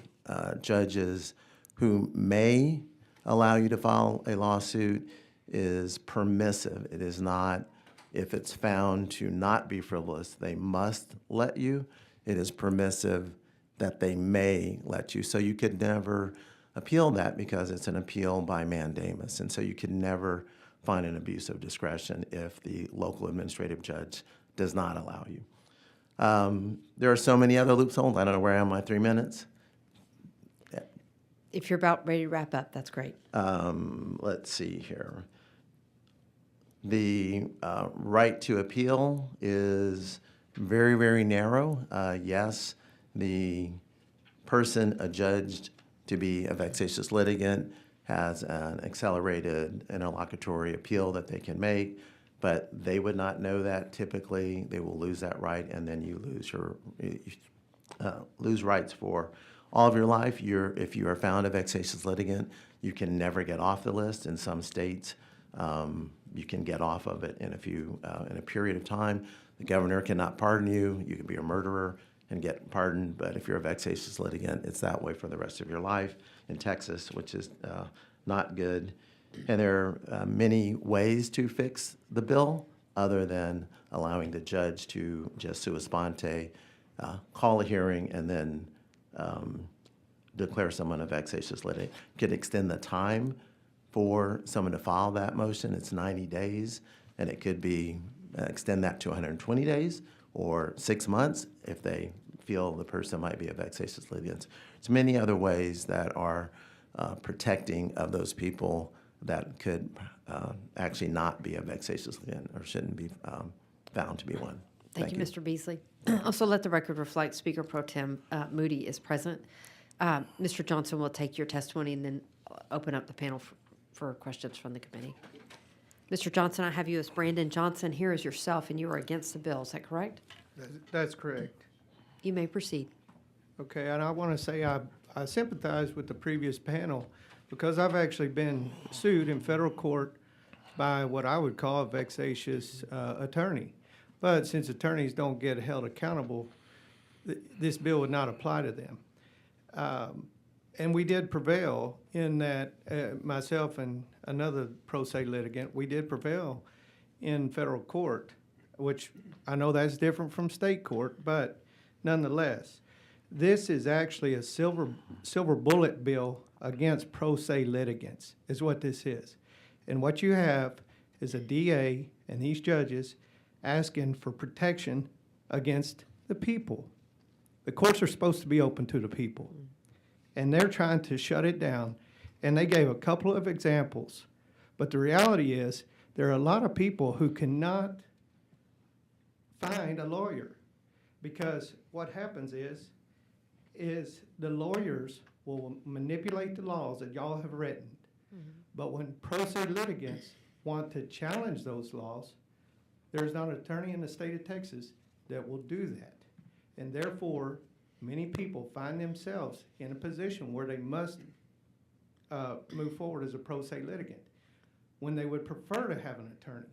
judges who may allow you to file a lawsuit is permissive. It is not, if it's found to not be frivolous, they must let you. It is permissive that they may let you. So you could never appeal that because it's an appeal by mandamus. And so you could never find an abuse of discretion if the local administrative judge does not allow you. There are so many other loopholes. I don't know where I am, my 3 minutes. If you're about ready to wrap up, that's great. Let's see here. The right to appeal is very, very narrow. Yes, the person adjudged to be a vexatious litigant has an accelerated interlocutory appeal that they can make, but they would not know that typically. They will lose that right, and then you lose rights for all of your life. If you are found a vexatious litigant, you can never get off the list. In some states, you can get off of it in a period of time. The governor cannot pardon you. You can be a murderer and get pardoned, but if you're a vexatious litigant, it's that way for the rest of your life in Texas, which is not good. And there are many ways to fix the bill other than allowing the judge to just sua sponte, call a hearing, and then declare someone a vexatious litigant. Could extend the time for someone to file that motion. It's 90 days, and it could be extend that to 120 days or 6 months if they feel the person might be a vexatious litigant. There's many other ways that are protecting of those people that could actually not be a vexatious litigant or shouldn't be found to be one. Thank you, Mr. Beasley. Also, let the record reflect Speaker Pro Tem Moody is present. Mr. Johnson will take your testimony and then open up the panel for questions from the committee. Mr. Johnson, I have you as Brandon Johnson. Here is yourself, and you are against the bill. Is that correct? That's correct. You may proceed. Okay, and I want to say I sympathize with the previous panel because I've actually been sued in federal court by what I would call a vexatious attorney. But since attorneys don't get held accountable, this bill would not apply to them. And we did prevail in that, myself and another pro se litigant, we did prevail in federal court, which I know that's different from state court, but nonetheless, this is actually a silver bullet bill against pro se litigants, is what this is. And what you have is a DA and these judges asking for protection against the people. The courts are supposed to be open to the people, and they're trying to shut it down. And they gave a couple of examples, but the reality is there are a lot of people who cannot find a lawyer because what happens is the lawyers will manipulate the laws that y'all have written. Mm-hmm. But when pro se litigants want to challenge those laws, there's not an attorney in the state of Texas that will do that. And therefore, many people find themselves in a position where they must move forward as a pro se litigant when they would prefer to have an attorney.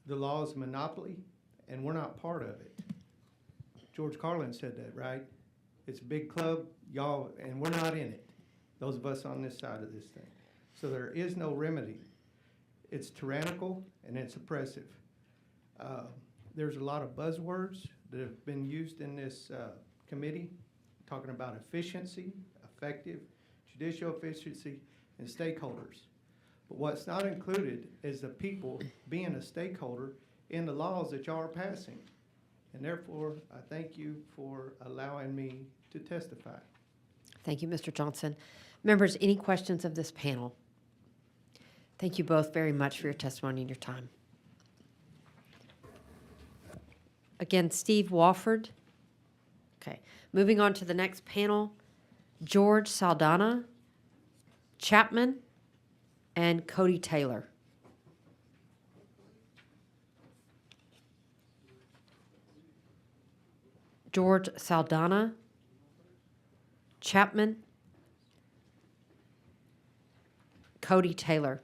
The law is a monopoly, and we're not part of it. George Carlin said that, right? It's a big club, y'all, and we're not in it, those of us on this side of this thing. So there is no remedy. It's tyrannical and it's oppressive. There's a lot of buzzwords that have been used in this committee, talking about efficiency, effective, judicial efficiency, and stakeholders. But what's not included is the people being a stakeholder in the laws that y'all are passing. And therefore, I thank you for allowing me to testify. Thank you, Mr. Johnson. Members, any questions of this panel? Thank you both very much for your testimony and your time. Again, Steve Wofford. Okay, moving on to the next panel, George Saldana, Chapman, and Cody Taylor. George Saldana, Chapman, Cody Taylor.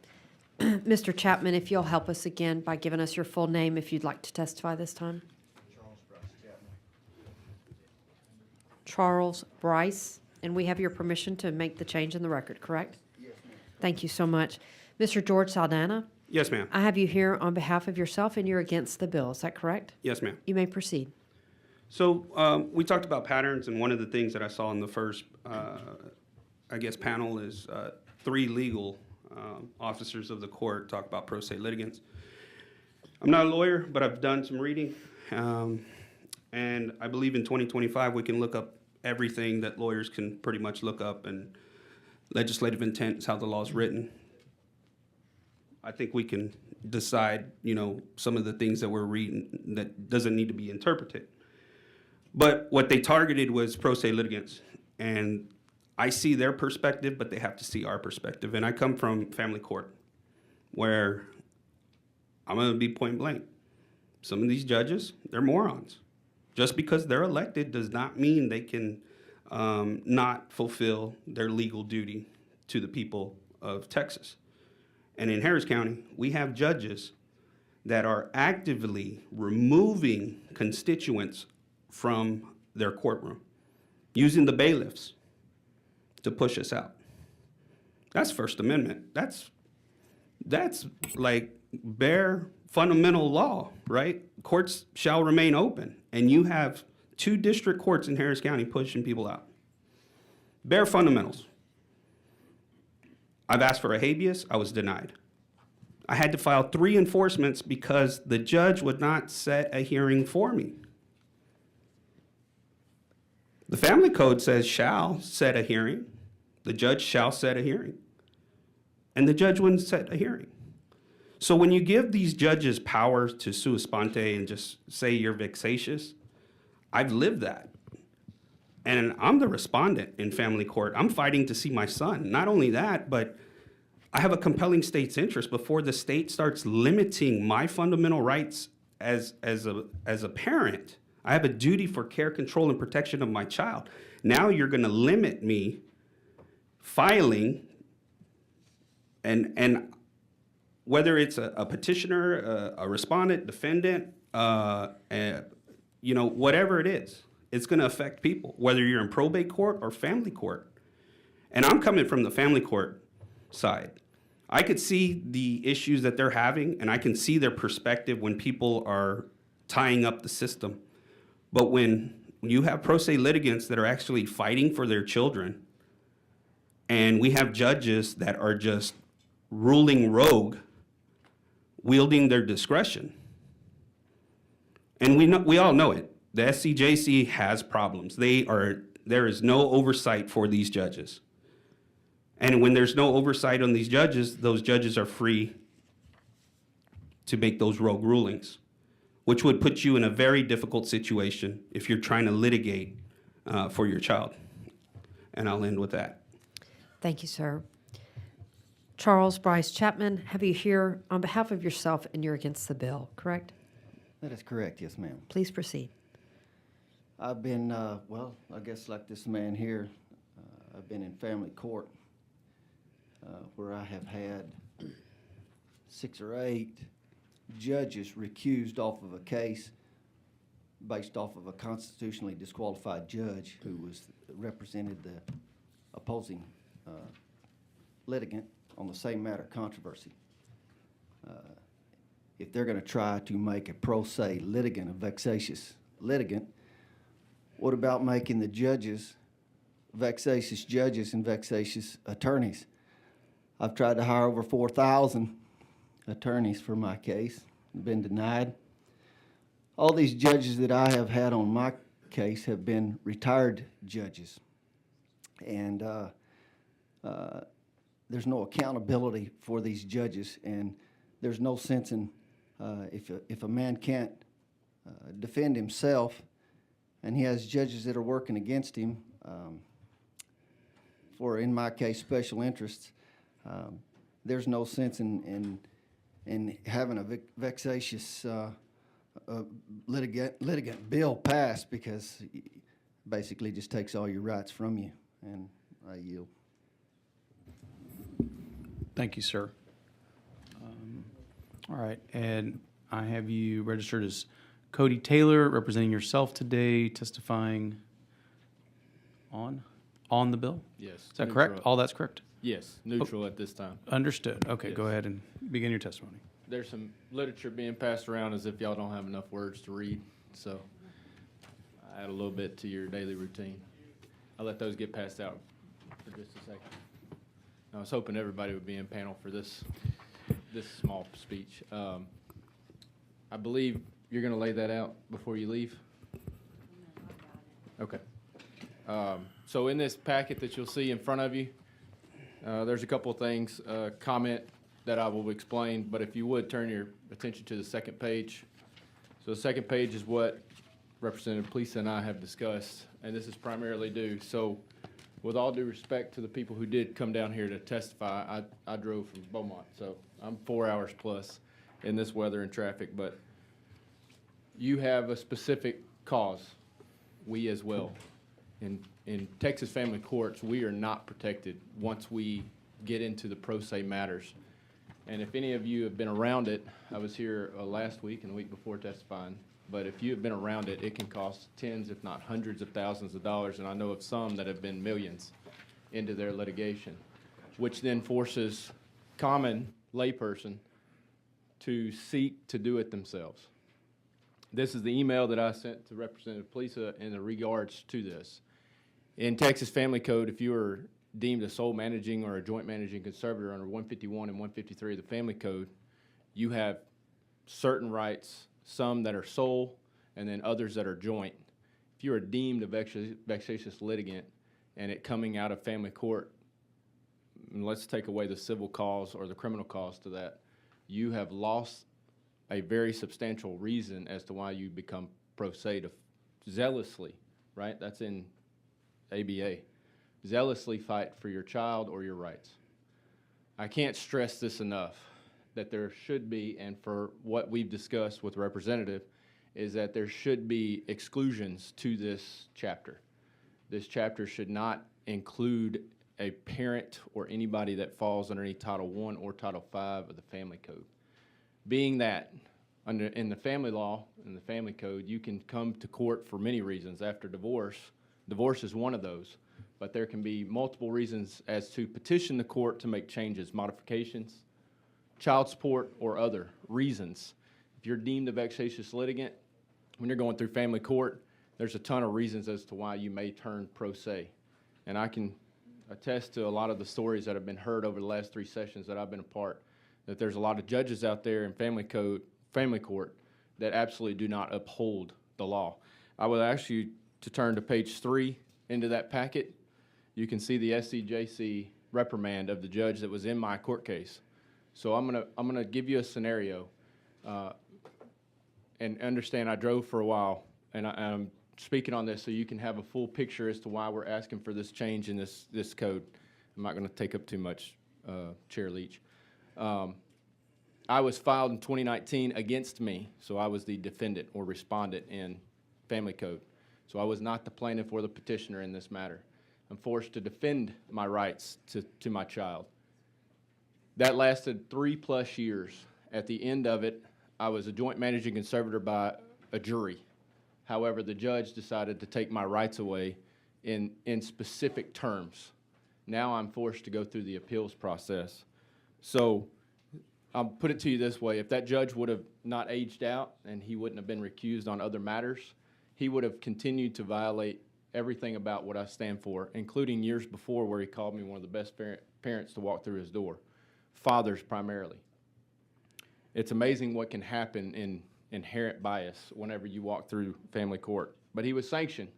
Mr. Chapman, if you'll help us again by giving us your full name if you'd like to testify this time. Charles Bryce, and we have your permission to make the change in the record, correct? Yes, ma'am. Thank you so much. Mr. George Saldana, Yes, ma'am. I have you here on behalf of yourself, and you're against the bill. Is that correct? Yes, ma'am. You may proceed. So we talked about patterns, and one of the things that I saw in the first, panel is 3 legal officers of the court talk about pro se litigants. I'm not a lawyer, but I've done some reading, and I believe in 2025 we can look up everything that lawyers can pretty much look up, and legislative intent is how the law is written. I think we can decide, some of the things that we're reading that doesn't need to be interpreted. But what they targeted was pro se litigants, and I see their perspective, but they have to see our perspective. And I come from family court, where I'm going to be point blank. Some of these judges, they're morons. Just because they're elected does not mean they can not fulfill their legal duty to the people of Texas. And in Harris County, we have judges that are actively removing constituents from their courtroom, using the bailiffs to push us out. That's First Amendment. That's like bare fundamental law, right? Courts shall remain open, and you have 2 district courts in Harris County pushing people out. Bare fundamentals. I've asked for a habeas, I was denied. I had to file 3 enforcements because the judge would not set a hearing for me. The family code says shall set a hearing. The judge shall set a hearing. And the judge wouldn't set a hearing. So when you give these judges power to sua sponte and just say you're vexatious, I've lived that. And I'm the respondent in family court. I'm fighting to see my son. Not only that, but I have a compelling state's interest before the state starts limiting my fundamental rights as a parent. I have a duty for care, control, and protection of my child. Now you're going to limit me filing, and whether it's a petitioner, a respondent, defendant, whatever it is, it's going to affect people, whether you're in probate court or family court. And I'm coming from the family court side. I could see the issues that they're having, and I can see their perspective when people are tying up the system. But when you have pro se litigants that are actually fighting for their children, and we have judges that are just ruling rogue, wielding their discretion, and we all know it. The SCJC has problems. There is no oversight for these judges. And when there's no oversight on these judges, those judges are free to make those rogue rulings, which would put you in a very difficult situation if you're trying to litigate for your child. And I'll end with that. Thank you, sir. Charles Bryce Chapman, have you here on behalf of yourself, and you're against the bill, correct? That is correct, yes, ma'am. Please proceed. I've been, I guess like this man here, I've been in family court where I have had 6 or 8 judges recused off of a case based off of a constitutionally disqualified judge who represented the opposing litigant on the same matter controversy. If they're going to try to make a pro se litigant a vexatious litigant, what about making the judges vexatious judges and vexatious attorneys? I've tried to hire over 4,000 attorneys for my case, been denied. All these judges that I have had on my case have been retired judges. And there's no accountability for these judges, and there's no sense in, if a man can't defend himself, and he has judges that are working against him, for, in my case, special interests, there's no sense in having a vexatious litigant bill passed, because basically just takes all your rights from you, and I yield. Thank you, sir. All right, and I have you registered as Cody Taylor, representing yourself today, testifying on the bill? Yes. Is that correct? neutral. All that's correct? Yes, neutral at this time. Understood. Okay, go Yes. ahead and begin your testimony. There's some literature being passed around as if y'all don't have enough words to read, so I add a little bit to your daily routine. I'll let those get passed out for just a second. I was hoping everybody would be in panel for this small speech. I believe you're going to lay that out before you leave? Okay. So in this packet that you'll see in front of you, there's a couple of things, comment that I will explain, but if you would turn your attention to the second page. So the second page is what Representative Plesa and I have discussed, and this is primarily due. So with all due respect to the people who did come down here to testify, I drove from Beaumont, so I'm 4 hours plus in this weather and traffic, but you have a specific cause, we as well. In Texas family courts, we are not protected once we get into the pro se matters. And if any of you have been around it, I was here last week and the week before testifying, but if you have been around it, it can cost tens, if not hundreds of thousands of dollars, and I know of some that have been millions into their litigation, which then forces common layperson to seek to do it themselves. This is the email that I sent to Representative Plesa in regards to this. In Texas Family Code, if you are deemed a sole managing or a joint managing conservator under 151 and 153 of the Family Code, you have certain rights, some that are sole and then others that are joint. If you are deemed a vexatious litigant and it coming out of family court, and let's take away the civil cause or the criminal cause to that, you have lost a very substantial reason as to why you become pro se to zealously, right? That's in ABA. Zealously fight for your child or your rights. I can't stress this enough, that there should be, and for what we've discussed with Representative, is that there should be exclusions to this chapter. This chapter should not include a parent or anybody that falls underneath Title I or Title V of the Family Code. Being that, in the family law, in the Family Code, you can come to court for many reasons after divorce. Divorce is one of those, but there can be multiple reasons as to petition the court to make changes, modifications, child support, or other reasons. If you're deemed a vexatious litigant, when you're going through family court, there's a ton of reasons as to why you may turn pro se. And I can attest to a lot of the stories that have been heard over the last 3 sessions that I've been a part, that there's a lot of judges out there in family court that absolutely do not uphold the law. I would ask you to turn to page 3 into that packet. You can see the SCJC reprimand of the judge that was in my court case. So I'm gonna give you a scenario, and understand I drove for a while, and I'm speaking on this so you can have a full picture as to why we're asking for this change in this code. I'm not gonna take up too much, Chair Leach. I was filed in 2019 against me, so I was the defendant or respondent in Family Code. So I was not the plaintiff or the petitioner in this matter. I'm forced to defend my rights to my child. That lasted 3+ years. At the end of it, I was a joint managing conservator by a jury. However, the judge decided to take my rights away in specific terms. Now I'm forced to go through the appeals process. So I'll put it to you this way. If that judge would have not aged out and he wouldn't have been recused on other matters, he would have continued to violate everything about what I stand for, including years before where he called me one of the best parents to walk through his door. Fathers primarily. It's amazing what can happen in inherent bias whenever you walk through family court. But he was sanctioned.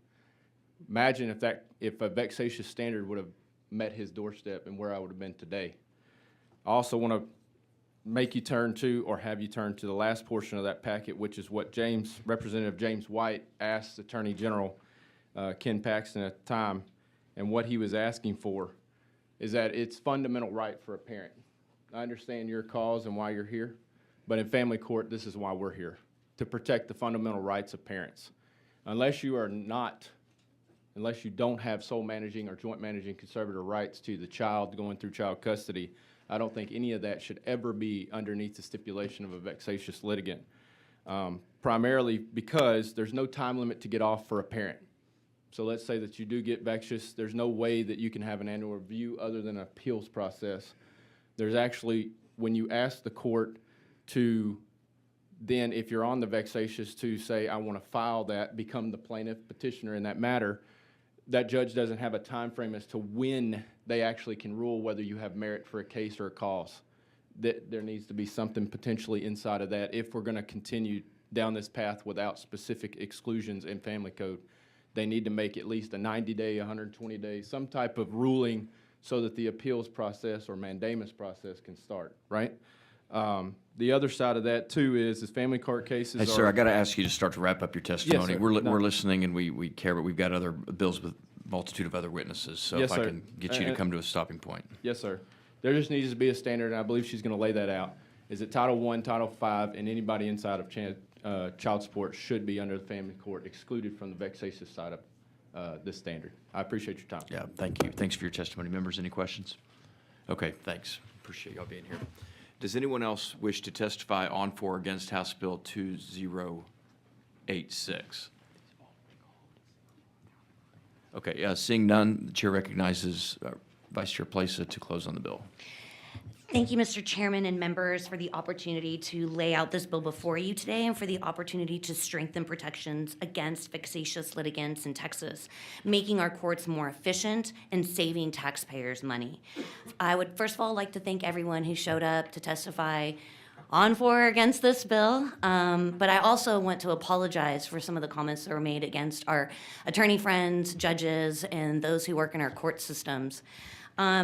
Imagine if a vexatious standard would have met his doorstep and where I would have been today. I also want to make you turn to, or have you turn to the last portion of that packet, which is what Representative James White asked Attorney General Ken Paxton at the time, and what he was asking for is that it's fundamental right for a parent. I understand your cause and why you're here, but in family court, this is why we're here, to protect the fundamental rights of parents. Unless you don't have sole managing or joint managing conservator rights to the child going through child custody, I don't think any of that should ever be underneath the stipulation of a vexatious litigant. Primarily because there's no time limit to get off for a parent. So let's say that you do get vexatious, there's no way that you can have an annual review other than an appeals process. There's actually, when you ask the court to then, if you're on the vexatious, to say, I want to file that, become the plaintiff petitioner in that matter, that judge doesn't have a time frame as to when they actually can rule whether you have merit for a case or a cause. That there needs to be something potentially inside of that if we're going to continue down this path without specific exclusions in family code. They need to make at least a 90-day, 120-day, some type of ruling so that the appeals process or mandamus process can start, right? The other side of that, too, is family court cases Hey, sir, I got to ask you to start to wrap up your testimony. sir. We're listening and we care, but we've got other bills with multitude of other witnesses. So Yes, if I sir. can get you to come to a stopping point. Yes, sir. There just needs to be a standard, and I believe she's going to lay that out, is that Title I, Title V, and anybody inside of child support should be under the family court, excluded from the vexatious side of this standard. I appreciate your time. Yeah, thank you. Thanks for your testimony. Members, any questions? Okay, thanks. Appreciate y'all being here. Does anyone else wish to testify on, for, or against House Bill 2086? Okay, seeing none, the chair recognizes Vice Chair Plesa to close on the bill. Thank you, Mr. Chairman and members, for the opportunity to lay out this bill before you today and for the opportunity to strengthen protections against vexatious litigants in Texas, making our courts more efficient and saving taxpayers money. I would first of all like to thank everyone who showed up to testify on, for, or against this bill, but I also want to apologize for some of the comments that were made against our attorney friends, judges, and those who work in our court systems.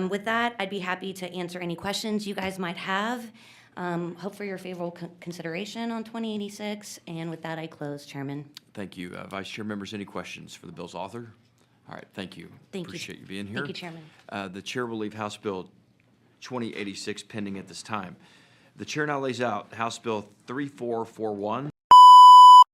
With that, I'd be happy to answer any questions you guys might have. Hope for your favorable consideration on 2086. And with that, I close, Chairman. Thank you. Vice Chair, members, any questions for the bill's author? All right, thank you. Thank you. Appreciate you being here. Thank you, Chairman. The chair will leave House Bill 2086 pending at this time. The chair now lays out House Bill 3441.